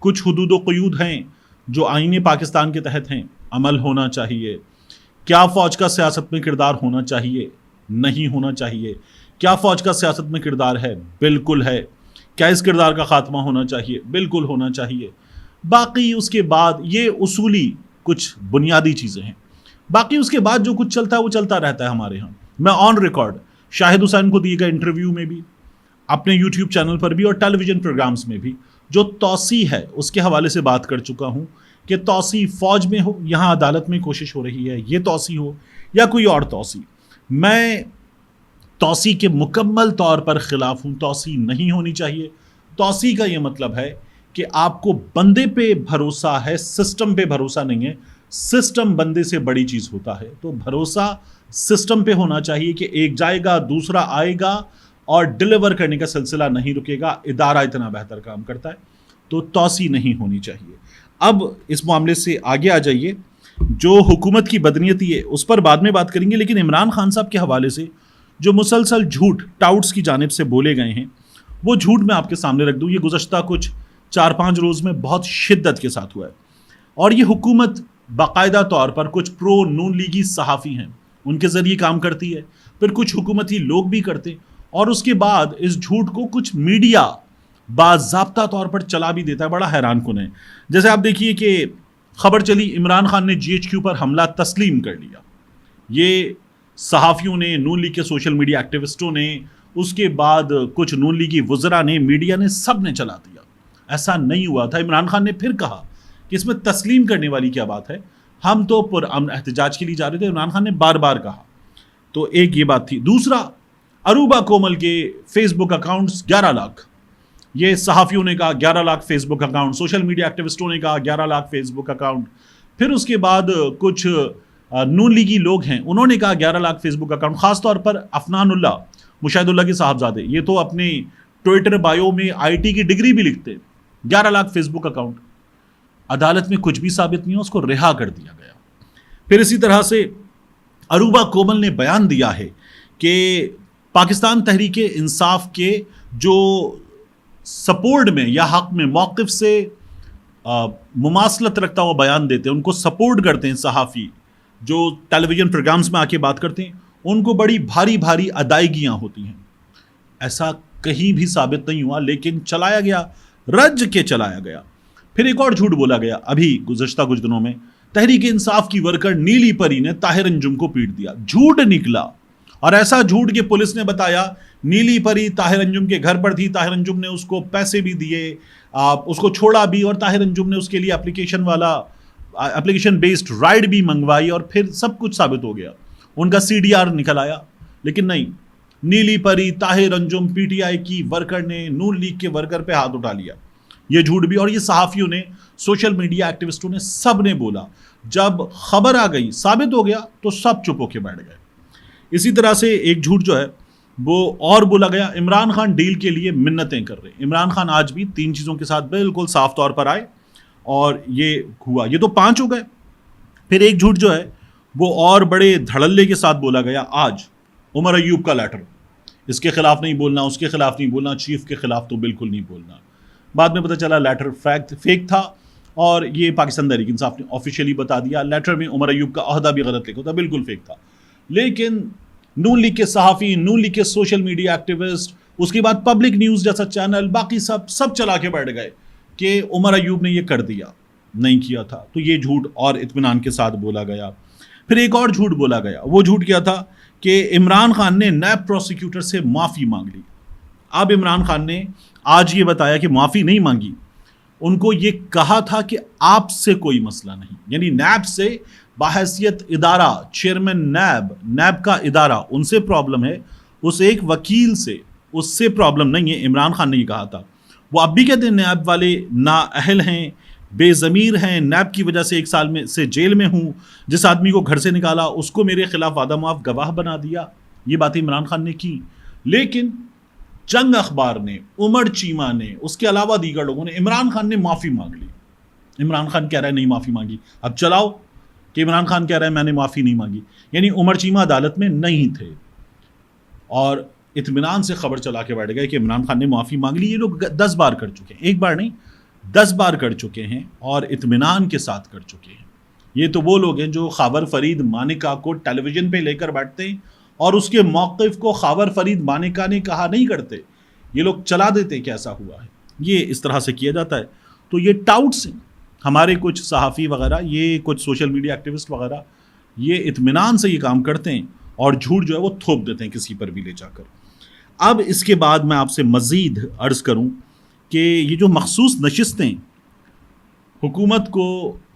کچھ حدود و قیود ہیں جو آئین پاکستان کے تحت ہیں، عمل ہونا چاہیے. کیا فوج کا سیاست میں کردار ہونا چاہیے؟ نہیں ہونا چاہیے. کیا فوج کا سیاست میں کردار ہے؟ بالکل ہے. کیا اس کردار کا خاتمہ ہونا چاہیے؟ بالکل ہونا چاہیے. باقی اس کے بعد یہ اصولی کچھ بنیادی چیزیں ہیں. باقی اس کے بعد جو کچھ چلتا ہے وہ چلتا رہتا ہے ہمارے ہاں. میں آن ریکارڈ شاہد حسین کو دیے گئے انٹرویو میں بھی، اپنے یوٹیوب چینل پر بھی اور ٹیلی ویژن پروگرامز میں بھی جو توسیع ہے اس کے حوالے سے بات کر چکا ہوں کہ توسیع فوج میں ہو، یہاں عدالت میں کوشش ہو رہی ہے، یہ توسیع ہو یا کوئی اور توسیع. میں توسیع کے مکمل طور پر خلاف ہوں. توسیع نہیں ہونی چاہیے. توسیع کا یہ مطلب ہے کہ آپ کو بندے پہ بھروسہ ہے، سسٹم پہ بھروسہ نہیں ہے. سسٹم بندے سے بڑی چیز ہوتا ہے، تو بھروسہ سسٹم پہ ہونا چاہیے کہ ایک جائے گا دوسرا آئے گا اور ڈیلیور کرنے کا سلسلہ نہیں رکے گا. ادارہ اتنا بہتر کام کرتا ہے، تو توسیع نہیں ہونی چاہیے. اب اس معاملے سے آگے آ جائیے. جو حکومت کی بدنیتی ہے اس پر بعد میں بات کریں گے، لیکن عمران خان صاحب کے حوالے سے جو مسلسل جھوٹ ٹاؤٹس کی جانب سے بولے گئے ہیں وہ جھوٹ میں آپ کے سامنے رکھ دوں. یہ گزشتہ کچھ 4-5 روز میں بہت شدت کے ساتھ ہوا ہے، اور یہ حکومت باقاعدہ طور پر کچھ پرو نون لیگی صحافی ہیں ان کے ذریعے کام کرتی ہے، پھر کچھ حکومتی لوگ بھی کرتے، اور اس کے بعد اس جھوٹ کو کچھ میڈیا باضابطہ طور پر چلا بھی دیتا ہے. بڑا حیران کن ہے. جیسے آپ دیکھیے کہ خبر چلی عمران خان نے GHQ پر حملہ تسلیم کر لیا. یہ صحافیوں نے، نون لیگ کے سوشل میڈیا ایکٹیوسٹوں نے، اس کے بعد کچھ نون لیگی وزراء نے، میڈیا نے، سب نے چلا دیا. ایسا نہیں ہوا تھا. عمران خان نے پھر کہا کہ اس میں تسلیم کرنے والی کیا بات ہے، ہم تو پرامن احتجاج کے لیے جا رہے تھے. عمران خان نے بار بار کہا. تو ایک یہ بات تھی. دوسرا، اروبا کومل کے فیس بک اکاؤنٹس 11 لاکھ. یہ صحافیوں نے کہا 11 لاکھ فیس بک اکاؤنٹ، سوشل میڈیا ایکٹیوسٹوں نے کہا 11 لاکھ فیس بک اکاؤنٹ. پھر اس کے بعد کچھ نون لیگی لوگ ہیں انہوں نے کہا 11 لاکھ فیس بک اکاؤنٹ. خاص طور پر افنان اللہ، مشاہد اللہ کے صاحبزادے، یہ تو اپنے ٹویٹر بایو میں IT کی ڈگری بھی لکھتے. 11 لاکھ فیس بک اکاؤنٹ. عدالت میں کچھ بھی ثابت نہیں ہو، اس کو رہا کر دیا گیا. پھر اسی طرح سے اروبا کومل نے بیان دیا ہے کہ پاکستان تحریک انصاف کے جو سپورٹ میں یا حق میں موقف سے مماثلت رکھتا ہوا بیان دیتے ہیں، ان کو سپورٹ کرتے ہیں صحافی جو ٹیلی ویژن پروگرامز میں آ کے بات کرتے ہیں، ان کو بڑی بھاری بھاری ادائیگیاں ہوتی ہیں. ایسا کہیں بھی ثابت نہیں ہوا، لیکن چلایا گیا، رج کے چلایا گیا. پھر ایک اور جھوٹ بولا گیا ابھی گزشتہ کچھ دنوں میں. تحریک انصاف کی ورکر نیلی پری نے طاہر انجم کو پیٹ دیا. جھوٹ نکلا، اور ایسا جھوٹ کہ پولیس نے بتایا نیلی پری طاہر انجم کے گھر پر تھی، طاہر انجم نے اس کو پیسے بھی دیے، اس کو چھوڑا بھی، اور طاہر انجم نے اس کے لیے اپلیکیشن بیسڈ رائڈ بھی منگوائی، اور پھر سب کچھ ثابت ہو گیا. ان کا CDR نکل آیا. لیکن نہیں، نیلی پری طاہر انجم PTI کی ورکر نے نون لیگ کے ورکر پہ ہاتھ اٹھا لیا. یہ جھوٹ بھی، اور یہ صحافیوں نے، سوشل میڈیا ایکٹیوسٹوں نے، سب نے بولا. جب خبر آ گئی، ثابت ہو گیا، تو سب چپ ہو کے بیٹھ گئے. اسی طرح سے ایک جھوٹ جو ہے وہ اور بولا گیا. عمران خان ڈیل کے لیے منتیں کر رہے. عمران خان آج بھی 3 چیزوں کے ساتھ بالکل صاف طور پر آئے، اور یہ ہوا. یہ تو 5 ہو گئے. پھر ایک جھوٹ جو ہے وہ اور بڑے دھڑلے کے ساتھ بولا گیا. آج عمر ایوب کا لیٹر، اس کے خلاف نہیں بولنا، اس کے خلاف نہیں بولنا، چیف کے خلاف تو بالکل نہیں بولنا. بعد میں پتہ چلا لیٹر فیک تھا، اور یہ پاکستان تحریک انصاف نے آفیشیلی بتا دیا. لیٹر میں عمر ایوب کا عہدہ بھی غلط لکھا تھا، بالکل فیک تھا. لیکن نون لیگ کے صحافی، نون لیگ کے سوشل میڈیا ایکٹیوسٹ، اس کے بعد پبلک نیوز جیسا چینل، باقی سب چلا کے بیٹھ گئے کہ عمر ایوب نے یہ کر دیا. نہیں کیا تھا. تو یہ جھوٹ اور اطمینان کے ساتھ بولا گیا. پھر ایک اور جھوٹ بولا گیا. وہ جھوٹ کیا تھا کہ عمران خان نے نیب پروسیکیوٹر سے معافی مانگ لی. اب عمران خان نے آج یہ بتایا کہ معافی نہیں مانگی. ان کو یہ کہا تھا کہ آپ سے کوئی مسئلہ نہیں، یعنی نیب سے بحیثیت ادارہ، چیئرمین نیب کا ادارہ، ان سے پرابلم ہے، اس ایک وکیل سے، اس سے پرابلم نہیں ہے. عمران خان نے یہ کہا تھا. وہ اب بھی کہتے ہیں نیب والے نااہل ہیں، بے ضمیر ہیں، نیب کی وجہ سے 1 سال میں سے جیل میں ہوں، جس آدمی کو گھر سے نکالا اس کو میرے خلاف وعدہ معاف گواہ بنا دیا. یہ باتیں عمران خان نے کی. لیکن جنگ اخبار نے، عمر چیمہ نے، اس کے علاوہ دیگر لوگوں نے، عمران خان نے معافی مانگ لی. عمران خان کہہ رہا ہے نہیں معافی مانگی. اب چلاؤ کہ عمران خان کہہ رہا ہے میں نے معافی نہیں مانگی، یعنی عمر چیمہ عدالت میں نہیں تھے، اور اطمینان سے خبر چلا کے بیٹھ گئے کہ عمران خان نے معافی مانگ لی. یہ لوگ 10 بار کر چکے ہیں، ایک بار نہیں، 10 بار کر چکے ہیں اور اطمینان کے ساتھ کر چکے ہیں۔ یہ تو وہ لوگ ہیں جو خاور فرید مانیکا کو ٹیلی ویژن پہ لے کر بیٹھتے ہیں اور اس کے موقف کو خاور فرید مانیکا نے کہا نہیں کرتے، یہ لوگ چلا دیتے کہ ایسا ہوا ہے۔ یہ اس طرح سے کیا جاتا ہے۔ تو یہ ٹاؤٹس ہیں، ہمارے کچھ صحافی وغیرہ، یہ کچھ سوشل میڈیا ایکٹیوسٹ وغیرہ، یہ اطمینان سے یہ کام کرتے ہیں اور جھوٹ جو ہے وہ تھوپ دیتے ہیں کسی پر بھی لے جا کر۔ اب اس کے بعد میں آپ سے مزید عرض کروں کہ یہ جو مخصوص نشستیں حکومت کو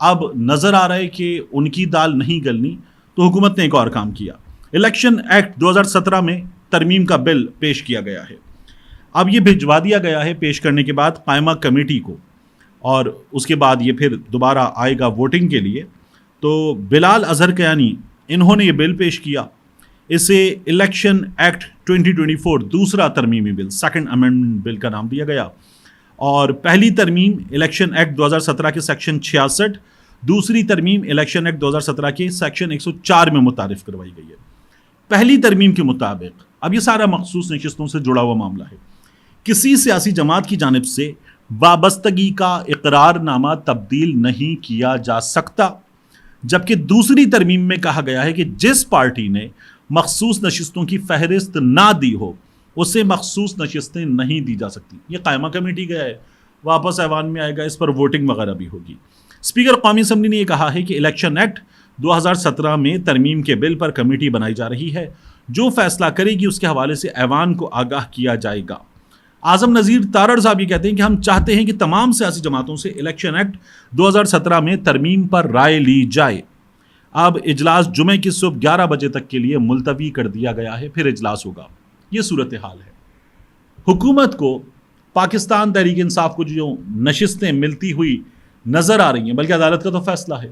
اب نظر آ رہا ہے کہ ان کی دال نہیں گلنی، تو حکومت نے ایک اور کام کیا۔ الیکشن ایکٹ 2017 میں ترمیم کا بل پیش کیا گیا ہے۔ اب یہ بھجوا دیا گیا ہے پیش کرنے کے بعد قائمہ کمیٹی کو، اور اس کے بعد یہ پھر دوبارہ آئے گا ووٹنگ کے لیے۔ تو بلال اظہر کیانی انہوں نے یہ بل پیش کیا، اسے الیکشن ایکٹ 2024 دوسرا ترمیمی بل، سیکنڈ امینڈمنٹ بل کا نام دیا گیا، اور پہلی ترمیم الیکشن ایکٹ 2017 کے سیکشن 66، دوسری ترمیم الیکشن ایکٹ 2017 کے سیکشن 104 میں متعارف کروائی گئی ہے۔ پہلی ترمیم کے مطابق اب یہ سارا مخصوص نشستوں سے جڑا ہوا معاملہ ہے، کسی سیاسی جماعت کی جانب سے وابستگی کا اقرار نامہ تبدیل نہیں کیا جا سکتا، جبکہ دوسری ترمیم میں کہا گیا ہے کہ جس پارٹی نے مخصوص نشستوں کی فہرست نہ دی ہو اسے مخصوص نشستیں نہیں دی جا سکتی۔ یہ قائمہ کمیٹی گیا ہے، واپس ایوان میں آئے گا، اس پر ووٹنگ وغیرہ بھی ہوگی۔ اسپیکر قومی اسمبلی نے یہ کہا ہے کہ الیکشن ایکٹ 2017 میں ترمیم کے بل پر کمیٹی بنائی جا رہی ہے، جو فیصلہ کرے گی اس کے حوالے سے ایوان کو آگاہ کیا جائے گا۔ اعظم نذیر تارڑ صاحب یہ کہتے ہیں کہ ہم چاہتے ہیں کہ تمام سیاسی جماعتوں سے الیکشن ایکٹ 2017 میں ترمیم پر رائے لی جائے۔ اب اجلاس جمعے کی صبح 11 بجے تک کے لیے ملتوی کر دیا گیا ہے، پھر اجلاس ہوگا۔ یہ صورتحال ہے۔ حکومت کو پاکستان تحریک انصاف کو جو نشستیں ملتی ہوئی نظر آ رہی ہیں، بلکہ عدالت کا تو فیصلہ ہے،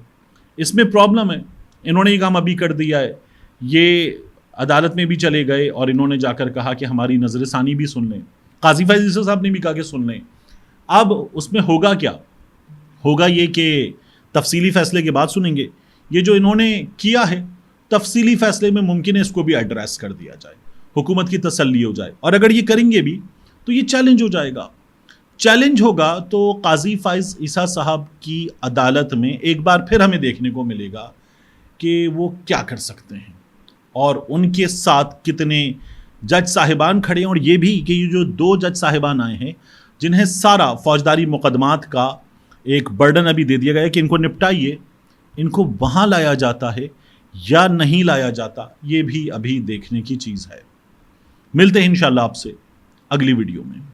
اس میں پرابلم ہے۔ انہوں نے یہ کام ابھی کر دیا ہے، یہ عدالت میں بھی چلے گئے اور انہوں نے جا کر کہا کہ ہماری نظر ثانی بھی سن لیں، قاضی فیض عیسی صاحب نے بھی کہا کہ سن لیں۔ اب اس میں ہوگا کیا؟ ہوگا یہ کہ تفصیلی فیصلے کے بعد سنیں گے۔ یہ جو انہوں نے کیا ہے تفصیلی فیصلے میں ممکن ہے اس کو بھی ایڈریس کر دیا جائے، حکومت کی تسلی ہو جائے، اور اگر یہ کریں گے بھی تو یہ چیلنج ہو جائے گا۔ چیلنج ہوگا تو قاضی فیض عیسی صاحب کی عدالت میں ایک بار پھر ہمیں دیکھنے کو ملے گا کہ وہ کیا کر سکتے ہیں، اور ان کے ساتھ کتنے جج صاحبان کھڑے ہیں، اور یہ بھی کہ یہ جو 2 جج صاحبان آئے ہیں جنہیں سارا فوجداری مقدمات کا ایک برڈن ابھی دے دیا گیا ہے کہ ان کو نپٹائیے، ان کو وہاں لایا جاتا ہے یا نہیں لایا جاتا، یہ بھی ابھی دیکھنے کی چیز ہے۔ ملتے ہیں انشاءاللہ آپ سے اگلی ویڈیو میں۔